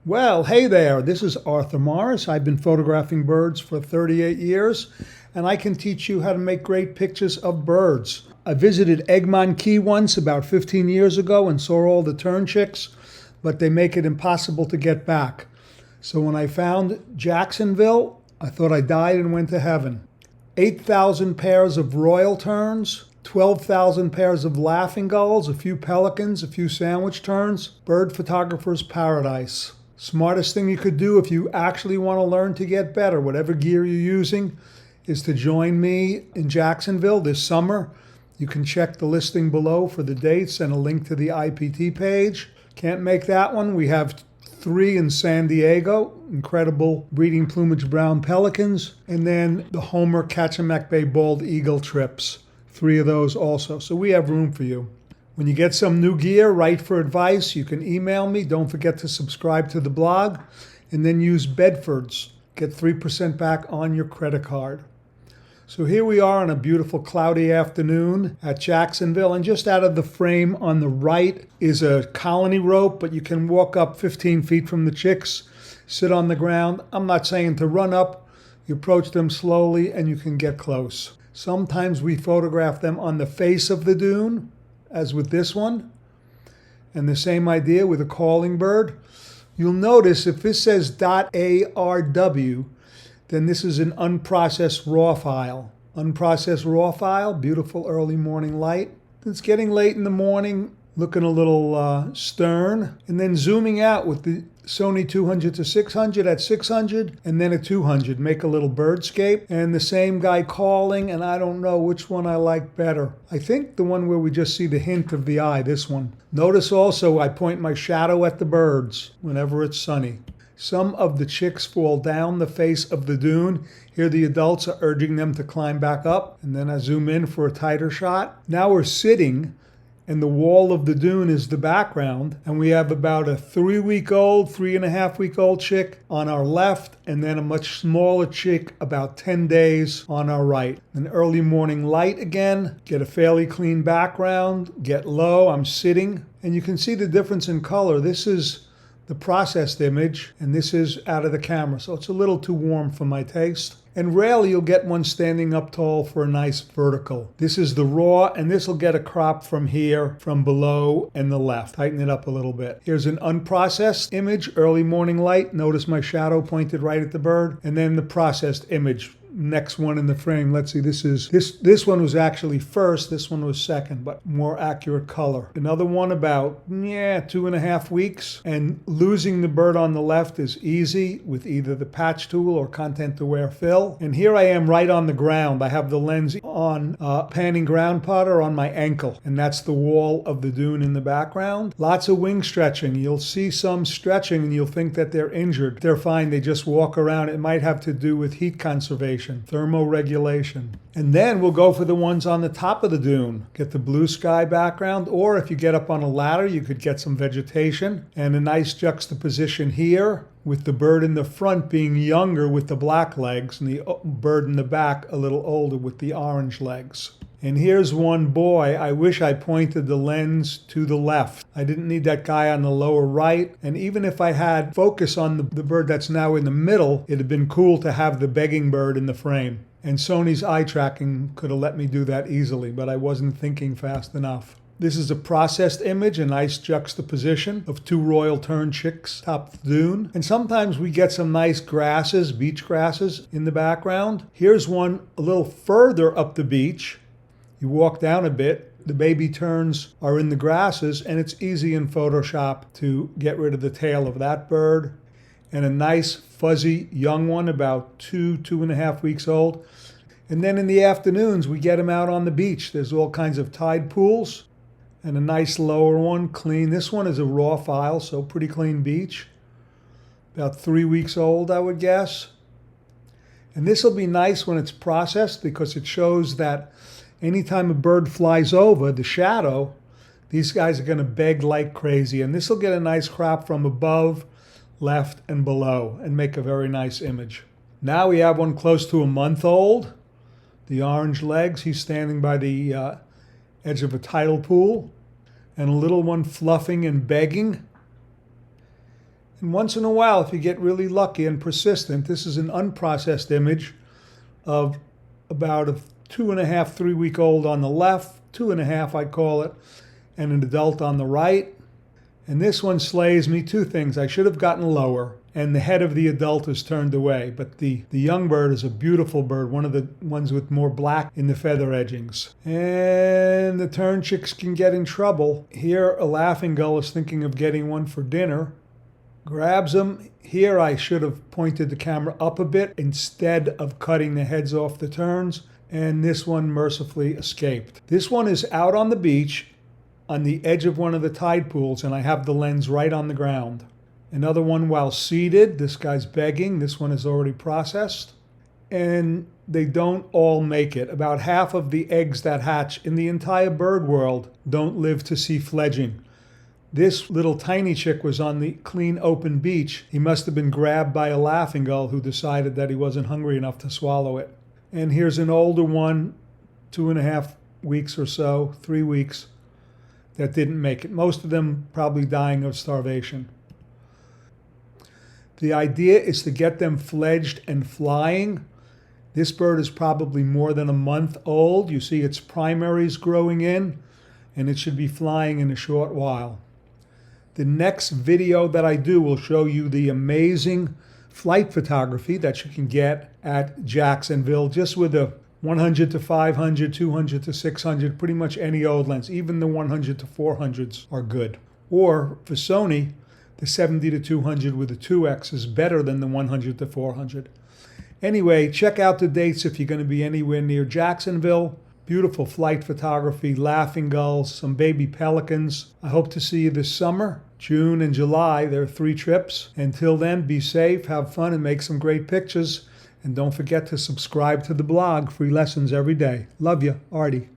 Well, hey there, this is Arthur Morris. I've been photographing birds for 38 years, and I can teach you how to make great pictures of birds. I visited Egmont Key once about 15 years ago and saw all the tern chicks, but they make it impossible to get back. So when I found Jacksonville, I thought I died and went to heaven. 8,000 pairs of royal terns, 12,000 pairs of laughing gulls, a few pelicans, a few sandwich terns. Bird photographer's paradise. Smartest thing you could do if you actually want to learn to get better, whatever gear you're using, is to join me in Jacksonville this summer. You can check the listing below for the dates and a link to the IPT page. Can't make that one. We have 3 in San Diego, incredible breeding plumage brown pelicans, and then the Homer Kachemak Bay bald eagle trips. 3 of those also. So we have room for you. When you get some new gear, write for advice. You can email me. Don't forget to subscribe to the blog. And then use Bedford's. Get 3% back on your credit card. So here we are on a beautiful cloudy afternoon at Jacksonville. And just out of the frame on the right is a colony rope, but you can walk up 15 feet from the chicks, sit on the ground. I'm not saying to run up. You approach them slowly and you can get close. Sometimes we photograph them on the face of the dune, as with this one, and the same idea with a calling bird. You'll notice if this says .arw, then this is an unprocessed raw file. Unprocessed raw file, beautiful early morning light. It's getting late in the morning, looking a little stern, and then zooming out with the Sony 200 to 600 at 600, and then a 200, make a little birdscape. And the same guy calling, and I don't know which one I like better. I think the one where we just see the hint of the eye, this one. Notice also I point my shadow at the birds whenever it's sunny. Some of the chicks fall down the face of the dune. Here the adults are urging them to climb back up, and then I zoom in for a tighter shot. Now we're sitting, and the wall of the dune is the background, and we have about a 3-week-old, 3.5-week-old chick on our left, and then a much smaller chick about 10 days on our right. An early morning light again, get a fairly clean background, get low, I'm sitting, and you can see the difference in color. This is the processed image, and this is out of the camera, so it's a little too warm for my taste. And rarely you'll get one standing up tall for a nice vertical. This is the raw, and this will get a crop from here, from below, and the left. Tighten it up a little bit. Here's an unprocessed image, early morning light. Notice my shadow pointed right at the bird. And then the processed image, next one in the frame. Let's see, this one was actually first, this one was second, but more accurate color. Another one about 2.5 weeks, and losing the bird on the left is easy with either the patch tool or content to wear fill. And here I am right on the ground. I have the lens on panning ground putter on my ankle, and that's the wall of the dune in the background. Lots of wing stretching. You'll see some stretching and you'll think that they're injured. They're fine, they just walk around. It might have to do with heat conservation, thermoregulation. And then we'll go for the ones on the top of the dune. Get the blue sky background, or if you get up on a ladder, you could get some vegetation and a nice juxtaposition here with the bird in the front being younger with the black legs and the bird in the back a little older with the orange legs. And here's one boy. I wish I pointed the lens to the left. I didn't need that guy on the lower right. And even if I had focus on the bird that's now in the middle, it'd have been cool to have the begging bird in the frame. And Sony's eye tracking could have let me do that easily, but I wasn't thinking fast enough. This is a processed image, a nice juxtaposition of 2 royal tern chicks top the dune. And sometimes we get some nice grasses, beach grasses in the background. Here's one a little further up the beach. You walk down a bit, the baby terns are in the grasses, and it's easy in Photoshop to get rid of the tail of that bird. And a nice fuzzy young one, about 2.5 weeks old. And then in the afternoons, we get them out on the beach. There's all kinds of tide pools. And a nice lower one, clean. This one is a raw file, so pretty clean beach. About 3 weeks old, I would guess. And this will be nice when it's processed because it shows that anytime a bird flies over the shadow, these guys are going to beg like crazy. And this will get a nice crop from above, left, and below and make a very nice image. Now we have one close to a month old. The orange legs, he's standing by the edge of a tidal pool. And a little one fluffing and begging. And once in a while, if you get really lucky and persistent, this is an unprocessed image of about a 2.5, 3-week-old on the left, 2.5 I'd call it, and an adult on the right. And this one slays me. Two things. I should have gotten lower, and the head of the adult is turned away. But the young bird is a beautiful bird, one of the ones with more black in the feather edgings. And the tern chicks can get in trouble. Here, a laughing gull is thinking of getting one for dinner. Grabs them. Here, I should have pointed the camera up a bit instead of cutting the heads off the terns. And this one mercifully escaped. This one is out on the beach on the edge of one of the tide pools, and I have the lens right on the ground. Another one while seated. This guy's begging. This one is already processed. And they don't all make it. About half of the eggs that hatch in the entire bird world don't live to see fledging. This little tiny chick was on the clean open beach. He must have been grabbed by a laughing gull who decided that he wasn't hungry enough to swallow it. And here's an older one, 2.5 weeks or so, 3 weeks, that didn't make it. Most of them probably dying of starvation. The idea is to get them fledged and flying. This bird is probably more than a month old. You see its primaries growing in, and it should be flying in a short while. The next video that I do will show you the amazing flight photography that you can get at Jacksonville, just with a 100 to 500, 200 to 600, pretty much any old lens. Even the 100 to 400s are good. Or for Sony, the 70 to 200 with a 2X is better than the 100 to 400. Anyway, check out the dates if you're going to be anywhere near Jacksonville. Beautiful flight photography, laughing gulls, some baby pelicans. I hope to see you this summer, June and July. There are 3 trips. Until then, be safe, have fun, and make some great pictures. And don't forget to subscribe to the blog. Free lessons every day. Love you, Artie.